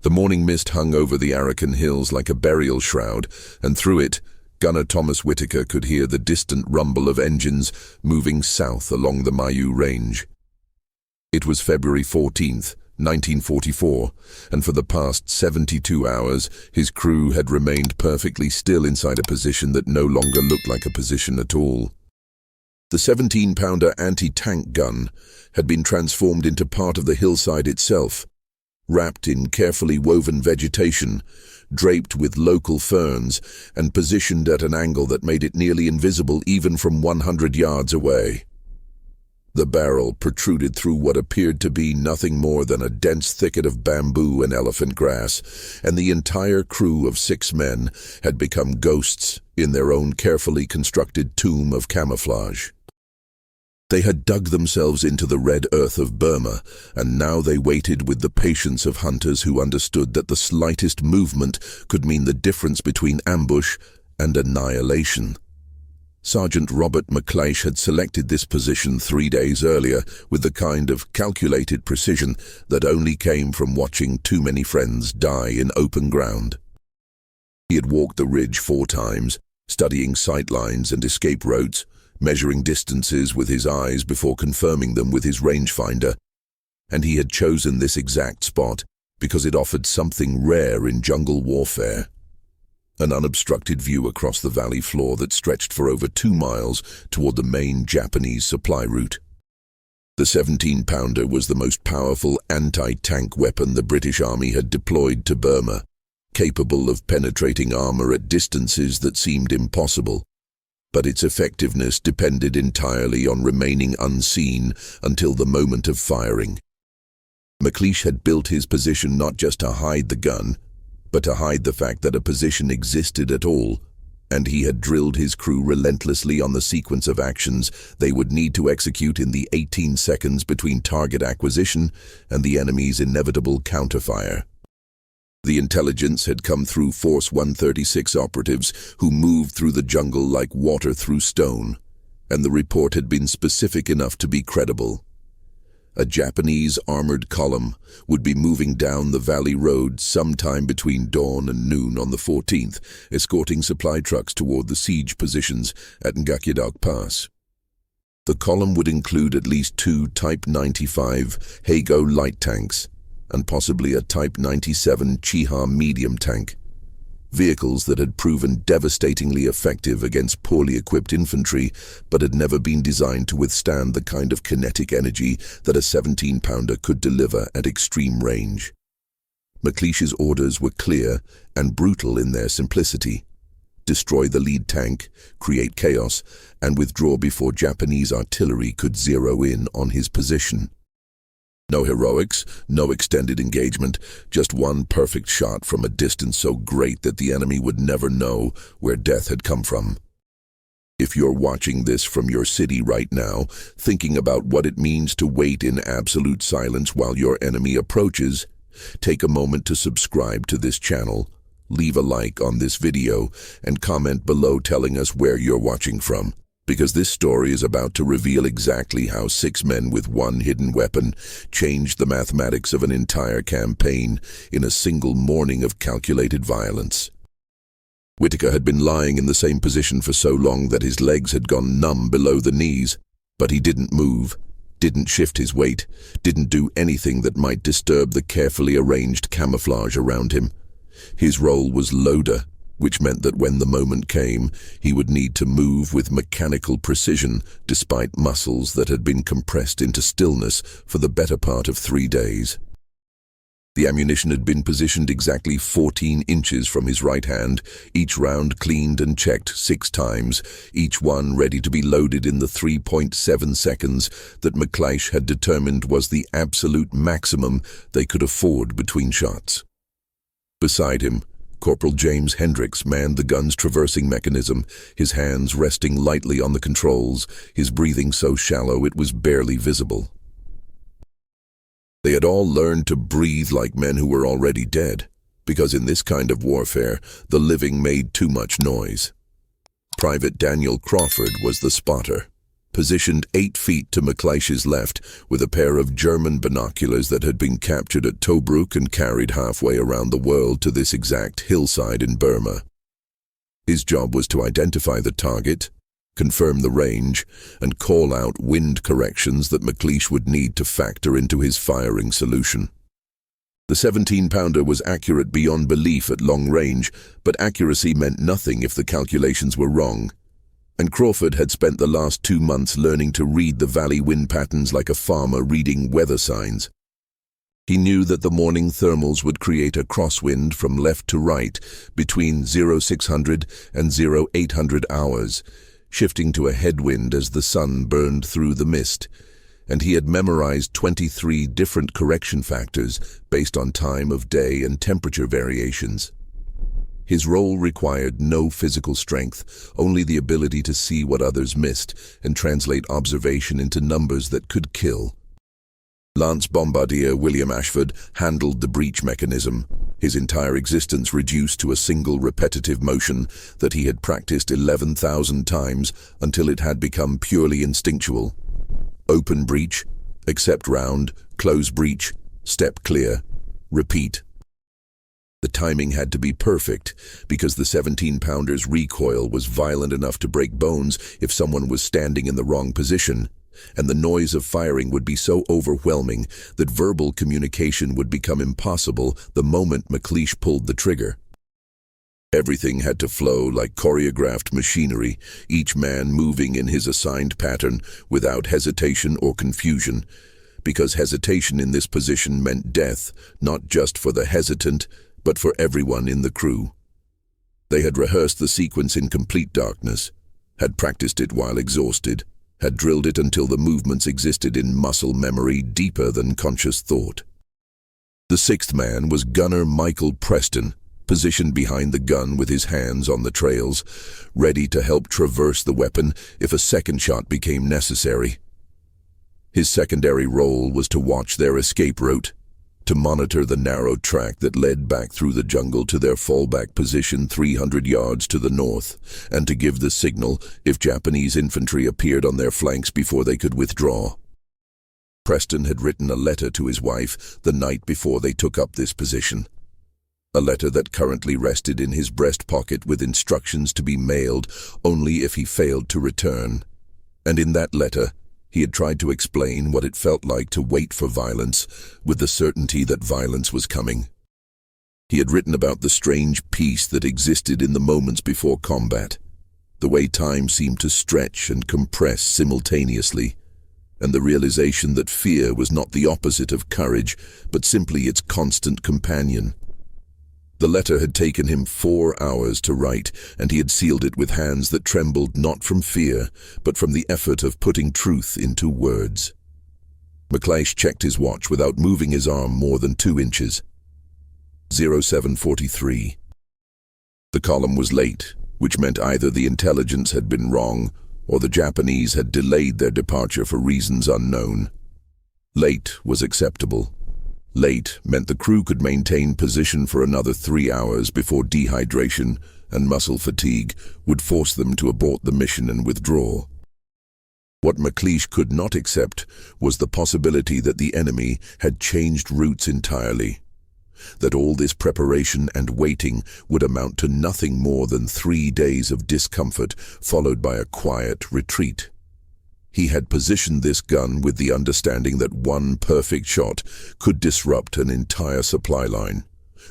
The morning mist hung over the Arakan hills like a burial shroud, and through it, gunner Thomas Whitaker could hear the distant rumble of engines moving south along the Mayu Range. It was February 14th, 1944, and for the past 72 hours, his crew had remained perfectly still inside a position that no longer looked like a position at all. The 17-pounder anti-tank gun had been transformed into part of the hillside itself, wrapped in carefully woven vegetation, draped with local ferns, and positioned at an angle that made it nearly invisible even from 100 yards away. The barrel protruded through what appeared to be nothing more than a dense thicket of bamboo and elephant grass, and the entire crew of 6 men had become ghosts in their own carefully constructed tomb of camouflage. They had dug themselves into the red earth of Burma, and now they waited with the patience of hunters who understood that the slightest movement could mean the difference between ambush and annihilation. Sergeant Robert McLeish had selected this position 3 days earlier with the kind of calculated precision that only came from watching too many friends die in open ground. He had walked the ridge 4 times, studying sight lines and escape routes, measuring distances with his eyes before confirming them with his rangefinder, and he had chosen this exact spot because it offered something rare in jungle warfare: an unobstructed view across the valley floor that stretched for over 2 miles toward the main Japanese supply route. The 17-pounder was the most powerful anti-tank weapon the British Army had deployed to Burma, capable of penetrating armor at distances that seemed impossible. But its effectiveness depended entirely on remaining unseen until the moment of firing. McLeish had built his position not just to hide the gun, but to hide the fact that a position existed at all, and he had drilled his crew relentlessly on the sequence of actions they would need to execute in the 18 seconds between target acquisition and the enemy's inevitable counterfire. The intelligence had come through Force 136 operatives who moved through the jungle like water through stone, and the report had been specific enough to be credible. A Japanese armored column would be moving down the valley road sometime between dawn and noon on the 14th, escorting supply trucks toward the siege positions at Ngakyadok Pass. The column would include at least 2 Type 95 Hago light tanks, and possibly a Type 97 Chiha medium tank, vehicles that had proven devastatingly effective against poorly equipped infantry but had never been designed to withstand the kind of kinetic energy that a 17-pounder could deliver at extreme range. McLeish's orders were clear and brutal in their simplicity: destroy the lead tank, create chaos, and withdraw before Japanese artillery could zero in on his position. No heroics, no extended engagement, just one perfect shot from a distance so great that the enemy would never know where death had come from. If you're watching this from your city right now, thinking about what it means to wait in absolute silence while your enemy approaches, take a moment to subscribe to this channel, leave a like on this video, and comment below telling us where you're watching from. Because this story is about to reveal exactly how 6 men with 1 hidden weapon changed the mathematics of an entire campaign in a single morning of calculated violence. Whitaker had been lying in the same position for so long that his legs had gone numb below the knees, but he didn't move, didn't shift his weight, didn't do anything that might disturb the carefully arranged camouflage around him. His role was loader, which meant that when the moment came, he would need to move with mechanical precision despite muscles that had been compressed into stillness for the better part of 3 days. The ammunition had been positioned exactly 14 inches from his right hand, each round cleaned and checked 6 times, each one ready to be loaded in the 3.7 seconds that McLeish had determined was the absolute maximum they could afford between shots. Beside him, Corporal James Hendricks manned the gun's traversing mechanism, his hands resting lightly on the controls, his breathing so shallow it was barely visible. They had all learned to breathe like men who were already dead, because in this kind of warfare, the living made too much noise. Private Daniel Crawford was the spotter. positioned 8 feet to Macleish's left with a pair of German binoculars that had been captured at Tobruk and carried halfway around the world to this exact hillside in Burma. His job was to identify the target, confirm the range, and call out wind corrections that Macleish would need to factor into his firing solution. The 17-pounder was accurate beyond belief at long range, but accuracy meant nothing if the calculations were wrong. And Crawford had spent the last 2 months learning to read the valley wind patterns like a farmer reading weather signs. He knew that the morning thermals would create a crosswind from left to right between 0600 and 0800 hours, shifting to a headwind as the sun burned through the mist, and he had memorized 23 different correction factors based on time of day and temperature variations. His role required no physical strength, only the ability to see what others missed and translate observation into numbers that could kill. Lance Bombardier William Ashford handled the breach mechanism, his entire existence reduced to a single repetitive motion that he had practiced 11,000 times until it had become purely instinctual. Open breach, accept round, close breach, step clear, repeat. The timing had to be perfect because the 17-pounder's recoil was violent enough to break bones if someone was standing in the wrong position, and the noise of firing would be so overwhelming that verbal communication would become impossible the moment Macleish pulled the trigger. Everything had to flow like choreographed machinery, each man moving in his assigned pattern without hesitation or confusion, because hesitation in this position meant death, not just for the hesitant, but for everyone in the crew. They had rehearsed the sequence in complete darkness, had practiced it while exhausted, had drilled it until the movements existed in muscle memory deeper than conscious thought. The sixth man was gunner Michael Preston, positioned behind the gun with his hands on the trails, ready to help traverse the weapon if a second shot became necessary. His secondary role was to watch their escape route, to monitor the narrow track that led back through the jungle to their fallback position 300 yards to the north, and to give the signal if Japanese infantry appeared on their flanks before they could withdraw. Preston had written a letter to his wife the night before they took up this position. A letter that currently rested in his breast pocket with instructions to be mailed only if he failed to return. And in that letter, he had tried to explain what it felt like to wait for violence, with the certainty that violence was coming. He had written about the strange peace that existed in the moments before combat, the way time seemed to stretch and compress simultaneously, and the realization that fear was not the opposite of courage, but simply its constant companion. The letter had taken him 4 hours to write, and he had sealed it with hands that trembled not from fear, but from the effort of putting truth into words. Macleish checked his watch without moving his arm more than 2 inches. 0743. The column was late, which meant either the intelligence had been wrong, or the Japanese had delayed their departure for reasons unknown. Late was acceptable. Late meant the crew could maintain position for another 3 hours before dehydration and muscle fatigue would force them to abort the mission and withdraw. What Macleish could not accept was the possibility that the enemy had changed routes entirely, that all this preparation and waiting would amount to nothing more than 3 days of discomfort followed by a quiet retreat. He had positioned this gun with the understanding that one perfect shot could disrupt an entire supply line,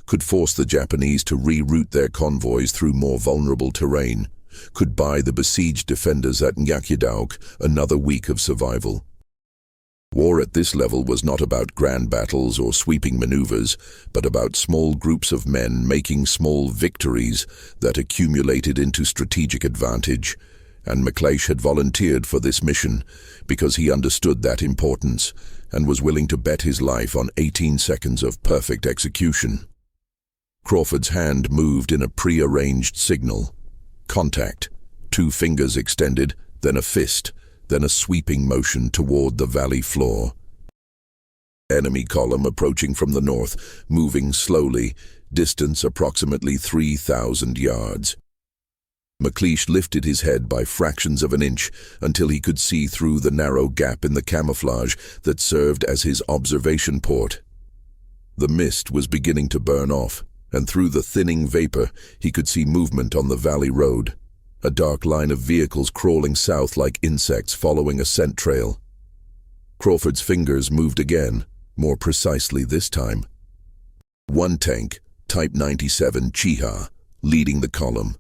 could force the Japanese to reroute their convoys through more vulnerable terrain, could buy the besieged defenders at Nyakidauk another week of survival. War at this level was not about grand battles or sweeping maneuvers, but about small groups of men making small victories that accumulated into strategic advantage, and Macleish had volunteered for this mission because he understood that importance and was willing to bet his life on 18 seconds of perfect execution. Crawford's hand moved in a pre-arranged signal. Contact, 2 fingers extended, then a fist, then a sweeping motion toward the valley floor. Enemy column approaching from the north, moving slowly, distance approximately 3,000 yards. McLeish lifted his head by fractions of an inch until he could see through the narrow gap in the camouflage that served as his observation port. The mist was beginning to burn off, and through the thinning vapor he could see movement on the valley road, a dark line of vehicles crawling south like insects following a scent trail. Crawford's fingers moved again, more precisely this time. One tank, Type 97 Chiha, leading the column.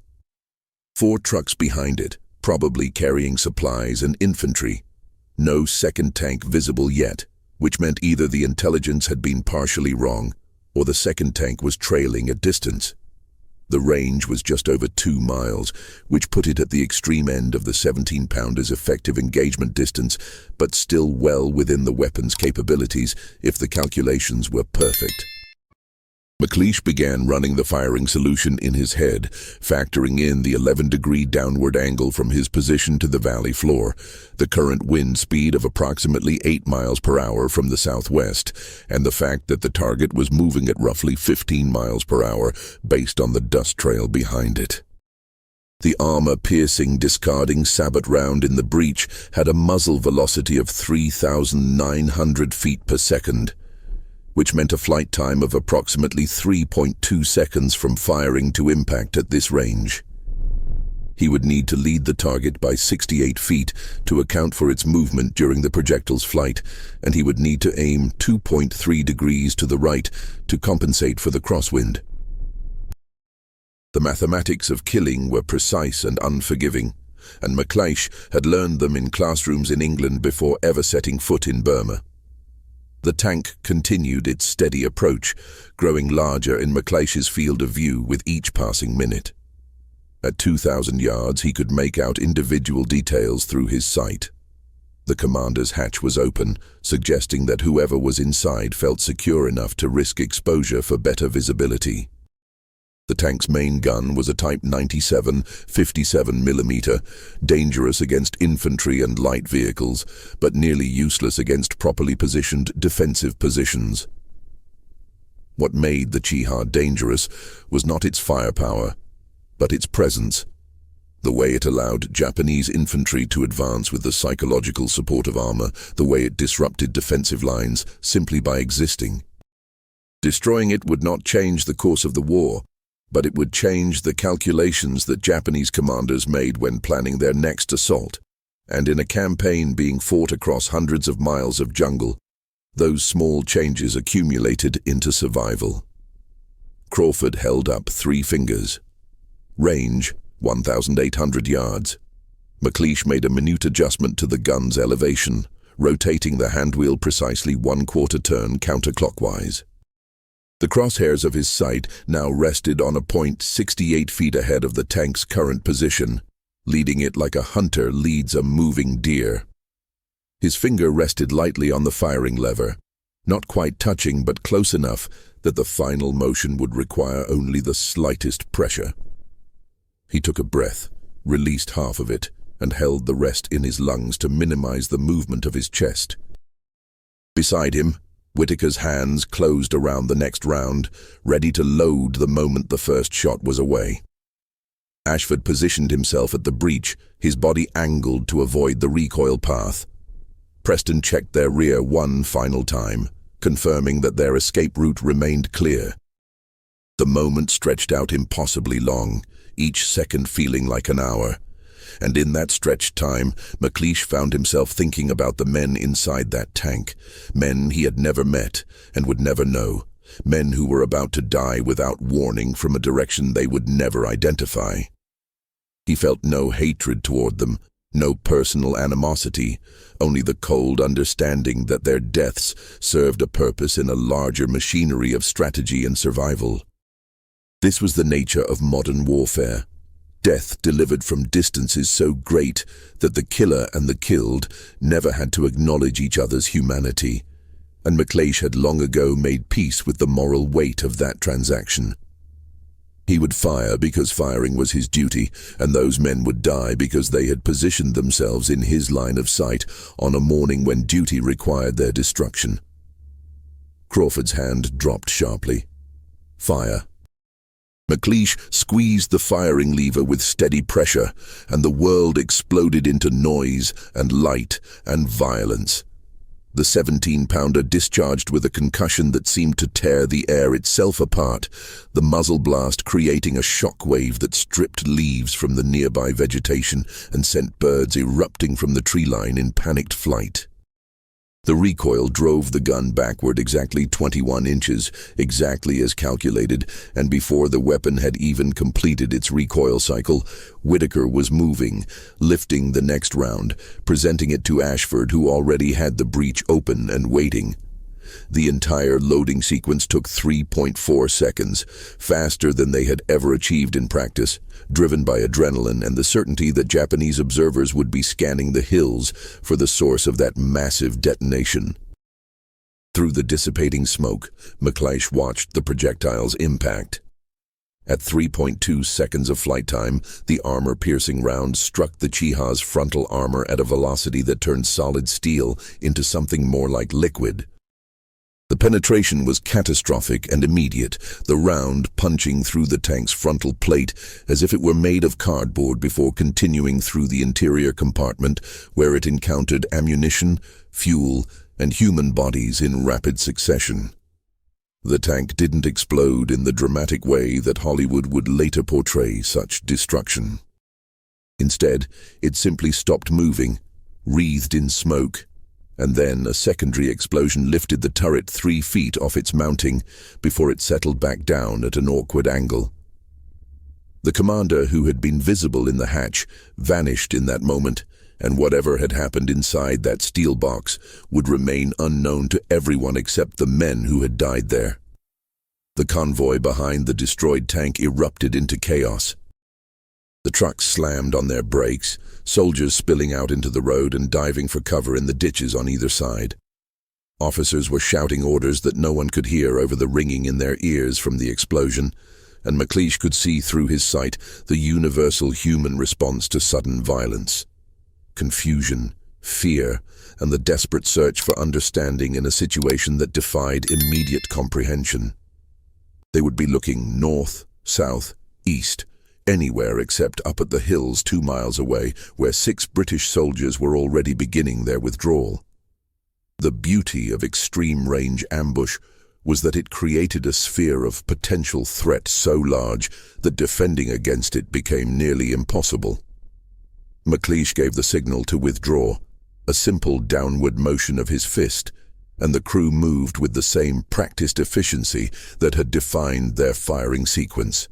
4 trucks behind it, probably carrying supplies and infantry. No second tank visible yet, which meant either the intelligence had been partially wrong, or the second tank was trailing at distance. The range was just over 2 miles, which put it at the extreme end of the 17-pounder's effective engagement distance, but still well within the weapon's capabilities if the calculations were perfect. McLeish began running the firing solution in his head, factoring in the 11-degree downward angle from his position to the valley floor, the current wind speed of approximately 8 miles per hour from the southwest, and the fact that the target was moving at roughly 15 miles per hour based on the dust trail behind it. The armor-piercing, discarding sabot round in the breech had a muzzle velocity of 3,900 feet per second, which meant a flight time of approximately 3.2 seconds from firing to impact at this range. He would need to lead the target by 68 feet to account for its movement during the projectile's flight, and he would need to aim 2.3 degrees to the right to compensate for the crosswind. The mathematics of killing were precise and unforgiving, and McLeish had learned them in classrooms in England before ever setting foot in Burma. The tank continued its steady approach, growing larger in McLeish's field of view with each passing minute. At 2,000 yards, he could make out individual details through his sight. The commander's hatch was open, suggesting that whoever was inside felt secure enough to risk exposure for better visibility. The tank's main gun was a Type 97 57mm, dangerous against infantry and light vehicles, but nearly useless against properly positioned defensive positions. What made the Chiha dangerous was not its firepower, but its presence. The way it allowed Japanese infantry to advance with the psychological support of armor, the way it disrupted defensive lines simply by existing. Destroying it would not change the course of the war, but it would change the calculations that Japanese commanders made when planning their next assault. And in a campaign being fought across hundreds of miles of jungle, those small changes accumulated into survival. Crawford held up 3 fingers. Range, 1,800 yards. McLeish made a minute adjustment to the gun's elevation, rotating the handwheel precisely 1/4 turn counterclockwise. The crosshairs of his sight now rested on a point 68 feet ahead of the tank's current position, leading it like a hunter leads a moving deer. His finger rested lightly on the firing lever, not quite touching but close enough that the final motion would require only the slightest pressure. He took a breath, released half of it, and held the rest in his lungs to minimize the movement of his chest. Beside him, Whitaker's hands closed around the next round, ready to load the moment the first shot was away. Ashford positioned himself at the breech, his body angled to avoid the recoil path. Preston checked their rear one final time, confirming that their escape route remained clear. The moment stretched out impossibly long, each second feeling like an hour. And in that stretched time, McLeish found himself thinking about the men inside that tank, men he had never met and would never know, men who were about to die without warning from a direction they would never identify. He felt no hatred toward them, no personal animosity, only the cold understanding that their deaths served a purpose in a larger machinery of strategy and survival. This was the nature of modern warfare. Death delivered from distances so great that the killer and the killed never had to acknowledge each other's humanity, and McLeish had long ago made peace with the moral weight of that transaction. He would fire because firing was his duty, and those men would die because they had positioned themselves in his line of sight on a morning when duty required their destruction. Crawford's hand dropped sharply. Fire. McLeish squeezed the firing lever with steady pressure, and the world exploded into noise and light and violence. The 17-pounder discharged with a concussion that seemed to tear the air itself apart, the muzzle blast creating a shock wave that stripped leaves from the nearby vegetation and sent birds erupting from the tree line in panicked flight. The recoil drove the gun backward exactly 21 inches, exactly as calculated, and before the weapon had even completed its recoil cycle, Whitaker was moving, lifting the next round, presenting it to Ashford, who already had the breech open and waiting. The entire loading sequence took 3.4 seconds, faster than they had ever achieved in practice, driven by adrenaline and the certainty that Japanese observers would be scanning the hills for the source of that massive detonation. Through the dissipating smoke, McLeish watched the projectile's impact. At 3.2 seconds of flight time, the armor-piercing round struck the Chiha's frontal armor at a velocity that turned solid steel into something more like liquid. The penetration was catastrophic and immediate, the round punching through the tank's frontal plate as if it were made of cardboard before continuing through the interior compartment, where it encountered ammunition, fuel, and human bodies in rapid succession. The tank didn't explode in the dramatic way that Hollywood would later portray such destruction. Instead, it simply stopped moving, wreathed in smoke, and then a secondary explosion lifted the turret 3 feet off its mounting before it settled back down at an awkward angle. The commander, who had been visible in the hatch, vanished in that moment, and whatever had happened inside that steel box would remain unknown to everyone except the men who had died there. The convoy behind the destroyed tank erupted into chaos. The trucks slammed on their brakes, soldiers spilling out into the road and diving for cover in the ditches on either side. Officers were shouting orders that no one could hear over the ringing in their ears from the explosion, and McLeish could see through his sight the universal human response to sudden violence. Confusion, fear, and the desperate search for understanding in a situation that defied immediate comprehension. They would be looking north, south, east, anywhere except up at the hills 2 miles away, where 6 British soldiers were already beginning their withdrawal. The beauty of extreme-range ambush was that it created a sphere of potential threat so large that defending against it became nearly impossible. McLeish gave the signal to withdraw, a simple downward motion of his fist, and the crew moved with the same practiced efficiency that had defined their firing sequence.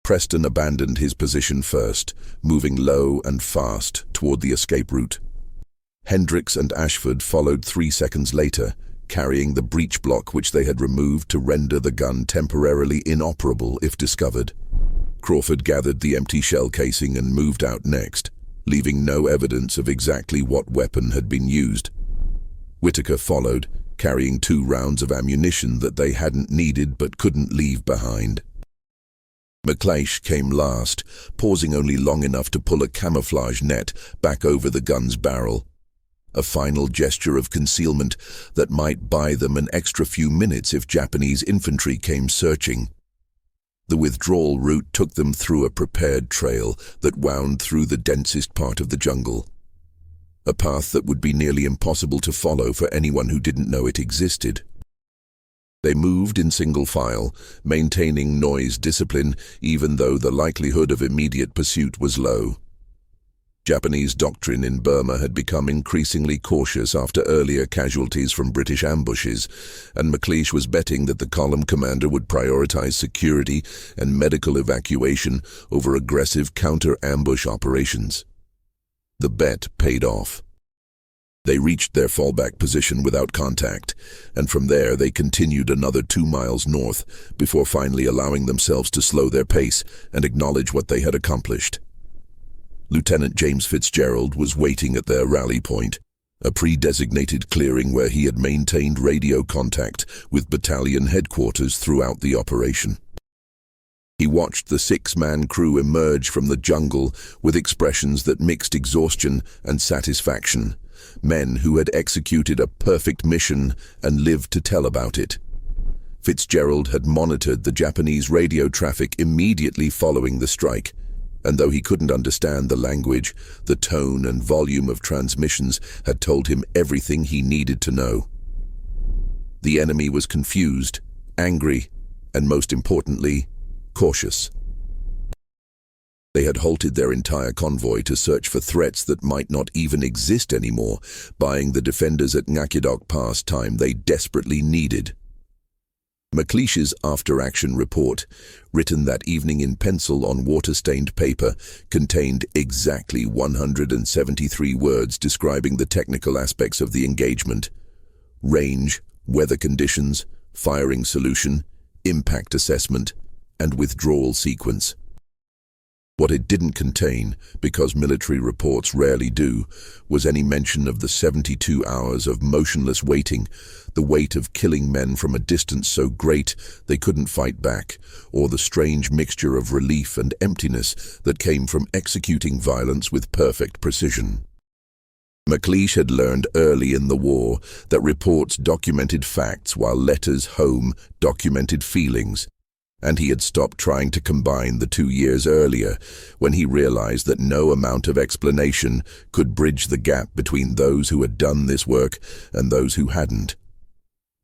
Preston abandoned his position first, moving low and fast toward the escape route. Hendricks and Ashford followed 3 seconds later, carrying the breech block which they had removed to render the gun temporarily inoperable if discovered. Crawford gathered the empty shell casing and moved out next, leaving no evidence of exactly what weapon had been used. Whitaker followed, carrying 2 rounds of ammunition that they hadn't needed but couldn't leave behind. McLeish came last, pausing only long enough to pull a camouflage net back over the gun's barrel. A final gesture of concealment that might buy them an extra few minutes if Japanese infantry came searching. The withdrawal route took them through a prepared trail that wound through the densest part of the jungle. A path that would be nearly impossible to follow for anyone who didn't know it existed. They moved in single file, maintaining noise discipline even though the likelihood of immediate pursuit was low. Japanese doctrine in Burma had become increasingly cautious after earlier casualties from British ambushes, and McLeish was betting that the column commander would prioritize security and medical evacuation over aggressive counter-ambush operations. The bet paid off. They reached their fallback position without contact, and from there they continued another 2 miles north before finally allowing themselves to slow their pace and acknowledge what they had accomplished. Lieutenant James Fitzgerald was waiting at their rally point, a pre-designated clearing where he had maintained radio contact with battalion headquarters throughout the operation. He watched the 6-man crew emerge from the jungle with expressions that mixed exhaustion and satisfaction, men who had executed a perfect mission and lived to tell about it. Fitzgerald had monitored the Japanese radio traffic immediately following the strike, and though he couldn't understand the language, the tone and volume of transmissions had told him everything he needed to know. The enemy was confused, angry, and most importantly, cautious. They had halted their entire convoy to search for threats that might not even exist anymore, buying the defenders at Ngakiadok Pass time they desperately needed. McLeish's after-action report, written that evening in pencil on water-stained paper, contained exactly 173 words describing the technical aspects of the engagement: range, weather conditions, firing solution, impact assessment, and withdrawal sequence. What it didn't contain, because military reports rarely do, was any mention of the 72 hours of motionless waiting, the weight of killing men from a distance so great they couldn't fight back, or the strange mixture of relief and emptiness that came from executing violence with perfect precision. McLeish had learned early in the war that reports documented facts while letters home documented feelings, and he had stopped trying to combine the 2 years earlier when he realized that no amount of explanation could bridge the gap between those who had done this work and those who hadn't.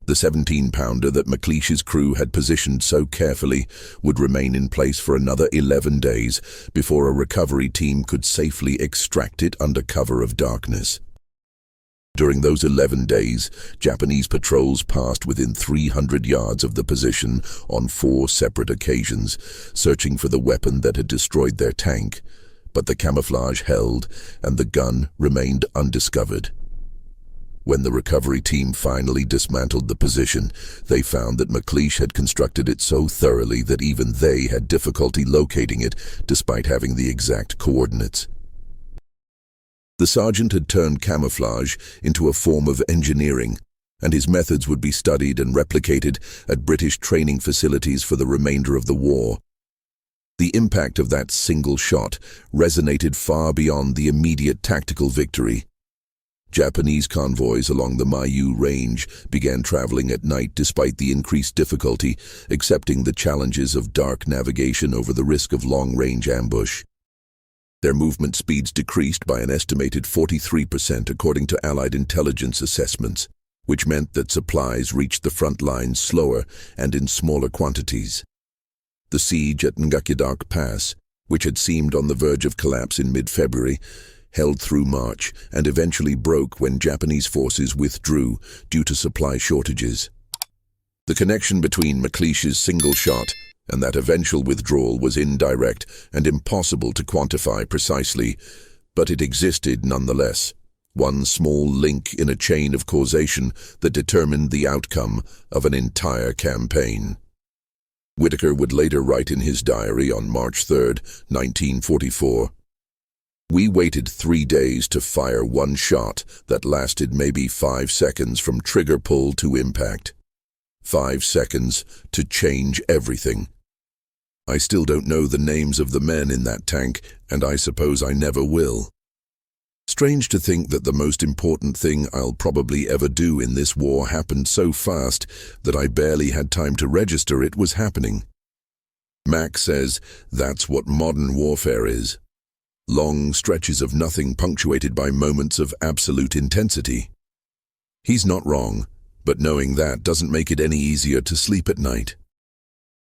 The 17-pounder that McLeish's crew had positioned so carefully would remain in place for another 11 days before a recovery team could safely extract it under cover of darkness. During those 11 days, Japanese patrols passed within 300 yards of the position on 4 separate occasions, searching for the weapon that had destroyed their tank, but the camouflage held and the gun remained undiscovered. When the recovery team finally dismantled the position, they found that McLeish had constructed it so thoroughly that even they had difficulty locating it, despite having the exact coordinates. The sergeant had turned camouflage into a form of engineering, and his methods would be studied and replicated at British training facilities for the remainder of the war. The impact of that single shot resonated far beyond the immediate tactical victory. Japanese convoys along the Mayu Range began traveling at night despite the increased difficulty, accepting the challenges of dark navigation over the risk of long-range ambush. Their movement speeds decreased by an estimated 43% according to Allied intelligence assessments, which meant that supplies reached the front lines slower and in smaller quantities. The siege at Ngakiadok Pass, which had seemed on the verge of collapse in mid-February, held through March and eventually broke when Japanese forces withdrew due to supply shortages. The connection between McLeish's single shot and that eventual withdrawal was indirect and impossible to quantify precisely, but it existed nonetheless, one small link in a chain of causation that determined the outcome of an entire campaign. Whitaker would later write in his diary on March 3, 1944, "We waited 3 days to fire one shot that lasted maybe 5 seconds from trigger pull to impact. 5 seconds to change everything. I still don't know the names of the men in that tank, and I suppose I never will. Strange to think that the most important thing I'll probably ever do in this war happened so fast that I barely had time to register it was happening." Mack says that's what modern warfare is. Long stretches of nothing punctuated by moments of absolute intensity. He's not wrong, but knowing that doesn't make it any easier to sleep at night.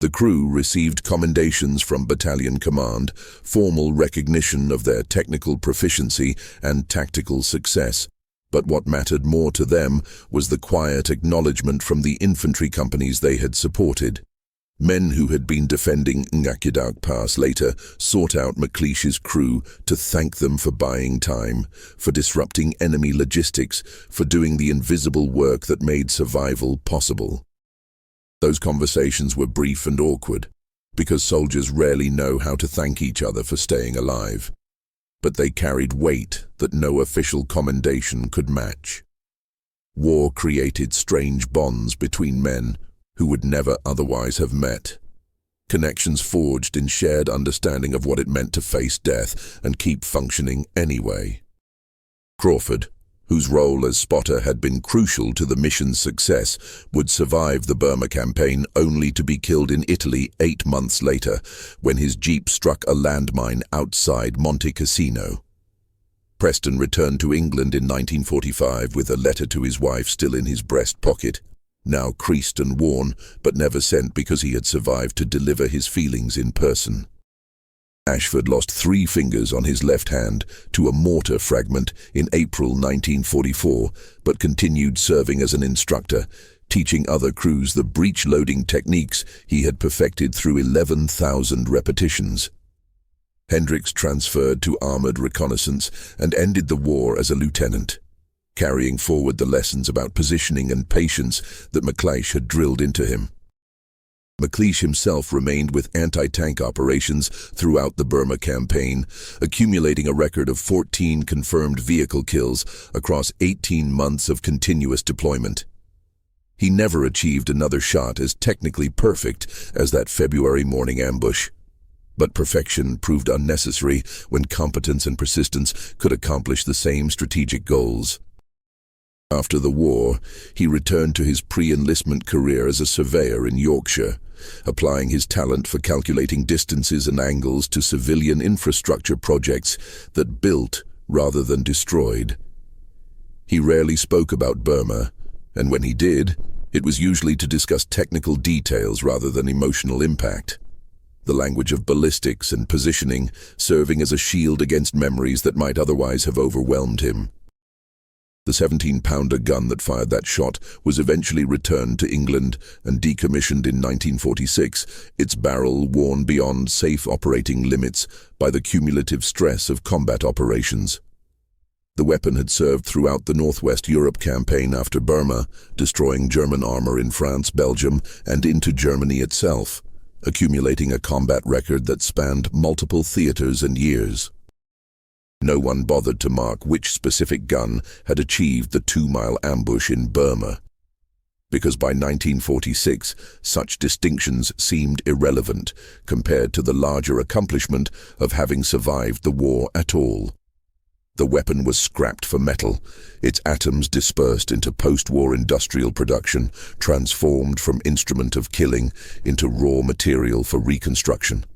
The crew received commendations from Battalion Command, formal recognition of their technical proficiency and tactical success, but what mattered more to them was the quiet acknowledgement from the infantry companies they had supported. Men who had been defending Ngakiadok Pass later sought out McLeish's crew to thank them for buying time, for disrupting enemy logistics, for doing the invisible work that made survival possible. Those conversations were brief and awkward, because soldiers rarely know how to thank each other for staying alive. But they carried weight that no official commendation could match. War created strange bonds between men who would never otherwise have met. Connections forged in shared understanding of what it meant to face death and keep functioning anyway. Crawford, whose role as spotter had been crucial to the mission's success, would survive the Burma campaign only to be killed in Italy 8 months later, when his jeep struck a landmine outside Monte Cassino. Preston returned to England in 1945 with a letter to his wife still in his breast pocket, now creased and worn, but never sent because he had survived to deliver his feelings in person. Ashford lost 3 fingers on his left hand to a mortar fragment in April 1944, but continued serving as an instructor, teaching other crews the breech-loading techniques he had perfected through 11,000 repetitions. Hendricks transferred to armored reconnaissance and ended the war as a lieutenant, carrying forward the lessons about positioning and patience that McLeish had drilled into him. McLeish himself remained with anti-tank operations throughout the Burma campaign, accumulating a record of 14 confirmed vehicle kills across 18 months of continuous deployment. He never achieved another shot as technically perfect as that February morning ambush. But perfection proved unnecessary when competence and persistence could accomplish the same strategic goals. After the war, he returned to his pre-enlistment career as a surveyor in Yorkshire, applying his talent for calculating distances and angles to civilian infrastructure projects that built rather than destroyed. He rarely spoke about Burma, and when he did, it was usually to discuss technical details rather than emotional impact. The language of ballistics and positioning serving as a shield against memories that might otherwise have overwhelmed him. The 17-pounder gun that fired that shot was eventually returned to England and decommissioned in 1946, its barrel worn beyond safe operating limits by the cumulative stress of combat operations. The weapon had served throughout the Northwest Europe campaign after Burma, destroying German armor in France, Belgium, and into Germany itself, accumulating a combat record that spanned multiple theaters and years. No one bothered to mark which specific gun had achieved the 2-mile ambush in Burma, because by 1946 such distinctions seemed irrelevant compared to the larger accomplishment of having survived the war at all. The weapon was scrapped for metal, its atoms dispersed into post-war industrial production, transformed from instrument of killing into raw material for reconstruction.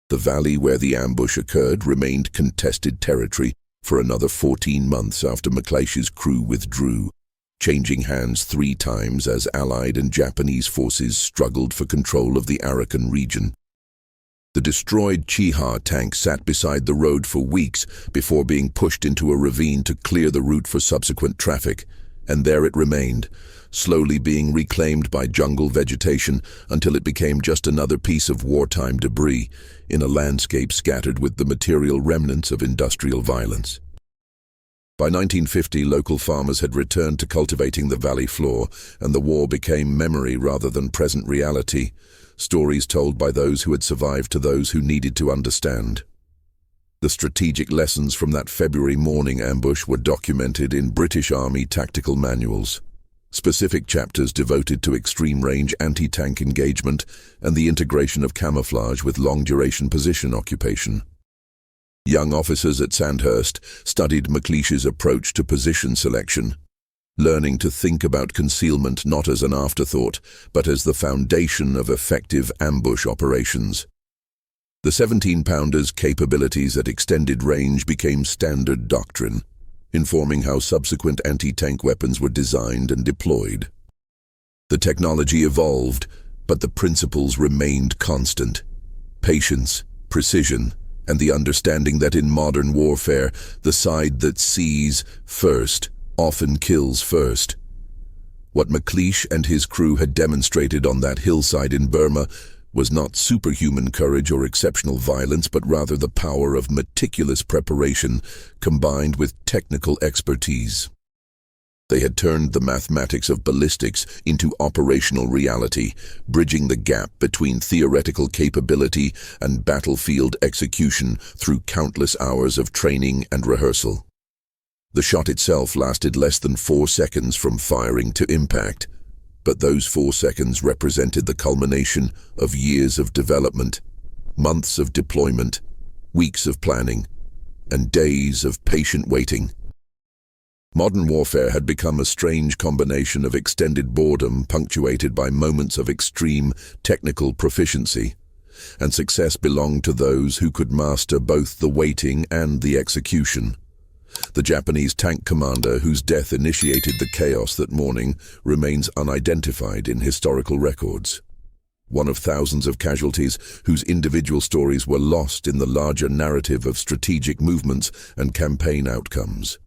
The valley where the ambush occurred remained contested territory for another 14 months after McLeish's crew withdrew, changing hands 3 times as Allied and Japanese forces struggled for control of the Arakan region. The destroyed Chiha tank sat beside the road for weeks before being pushed into a ravine to clear the route for subsequent traffic, and there it remained, slowly being reclaimed by jungle vegetation until it became just another piece of wartime debris in a landscape scattered with the material remnants of industrial violence. By 1950, local farmers had returned to cultivating the valley floor, and the war became memory rather than present reality, stories told by those who had survived to those who needed to understand. The strategic lessons from that February morning ambush were documented in British Army tactical manuals, specific chapters devoted to extreme-range anti-tank engagement and the integration of camouflage with long-duration position occupation. Young officers at Sandhurst studied McLeish's approach to position selection, learning to think about concealment not as an afterthought, but as the foundation of effective ambush operations. The 17-pounder's capabilities at extended range became standard doctrine, informing how subsequent anti-tank weapons were designed and deployed. The technology evolved, but the principles remained constant: patience, precision, and the understanding that in modern warfare, the side that sees first often kills first. What McLeish and his crew had demonstrated on that hillside in Burma was not superhuman courage or exceptional violence, but rather the power of meticulous preparation combined with technical expertise. They had turned the mathematics of ballistics into operational reality, bridging the gap between theoretical capability and battlefield execution through countless hours of training and rehearsal. The shot itself lasted less than 4 seconds from firing to impact, but those 4 seconds represented the culmination of years of development, months of deployment, weeks of planning, and days of patient waiting. Modern warfare had become a strange combination of extended boredom punctuated by moments of extreme technical proficiency, and success belonged to those who could master both the waiting and the execution. The Japanese tank commander whose death initiated the chaos that morning remains unidentified in historical records. One of thousands of casualties whose individual stories were lost in the larger narrative of strategic movements and campaign outcomes.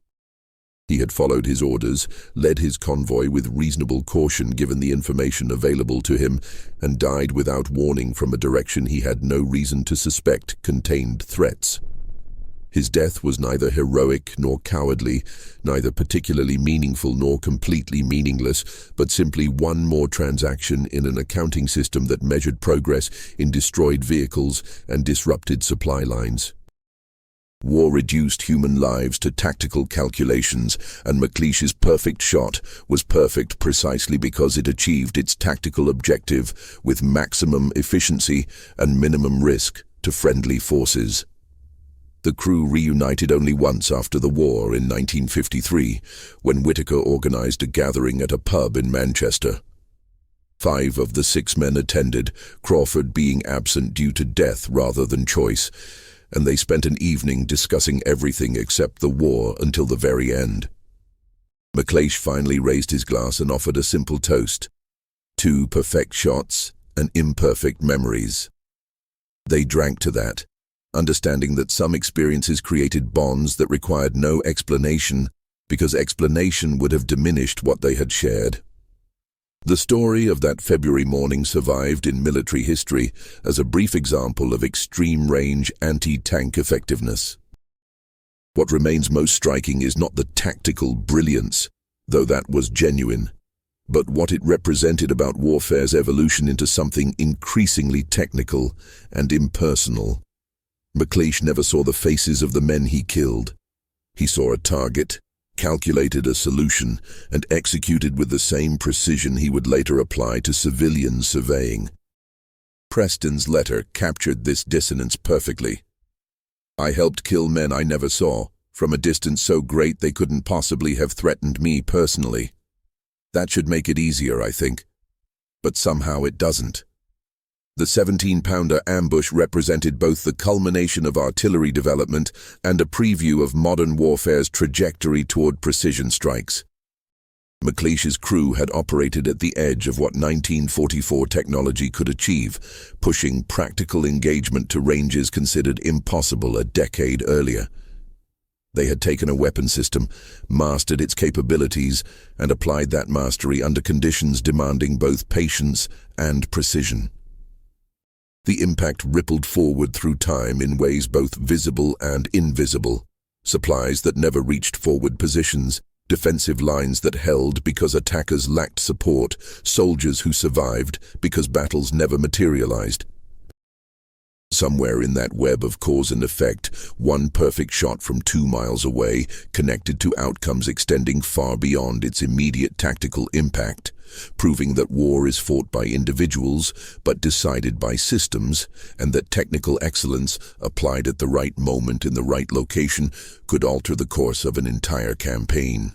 He had followed his orders, led his convoy with reasonable caution given the information available to him, and died without warning from a direction he had no reason to suspect contained threats. His death was neither heroic nor cowardly, neither particularly meaningful nor completely meaningless, but simply one more transaction in an accounting system that measured progress in destroyed vehicles and disrupted supply lines. War reduced human lives to tactical calculations, and McLeish's perfect shot was perfect precisely because it achieved its tactical objective with maximum efficiency and minimum risk to friendly forces. The crew reunited only once after the war in 1953, when Whitaker organized a gathering at a pub in Manchester. 5 of the 6 men attended, Crawford being absent due to death rather than choice, and they spent an evening discussing everything except the war until the very end. McLeish finally raised his glass and offered a simple toast: 2 perfect shots and imperfect memories. They drank to that, understanding that some experiences created bonds that required no explanation, because explanation would have diminished what they had shared. The story of that February morning survived in military history as a brief example of extreme-range anti-tank effectiveness. What remains most striking is not the tactical brilliance, though that was genuine, but what it represented about warfare's evolution into something increasingly technical and impersonal. McLeish never saw the faces of the men he killed. He saw a target, calculated a solution, and executed with the same precision he would later apply to civilian surveying. Preston's letter captured this dissonance perfectly. I helped kill men I never saw, from a distance so great they couldn't possibly have threatened me personally. That should make it easier, I think. But somehow it doesn't. The 17-pounder ambush represented both the culmination of artillery development and a preview of modern warfare's trajectory toward precision strikes. McLeish's crew had operated at the edge of what 1944 technology could achieve, pushing practical engagement to ranges considered impossible a decade earlier. They had taken a weapon system, mastered its capabilities, and applied that mastery under conditions demanding both patience and precision. The impact rippled forward through time in ways both visible and invisible. Supplies that never reached forward positions, defensive lines that held because attackers lacked support, soldiers who survived because battles never materialized. Somewhere in that web of cause and effect, one perfect shot from 2 miles away connected to outcomes extending far beyond its immediate tactical impact, proving that war is fought by individuals but decided by systems, and that technical excellence, applied at the right moment in the right location, could alter the course of an entire campaign.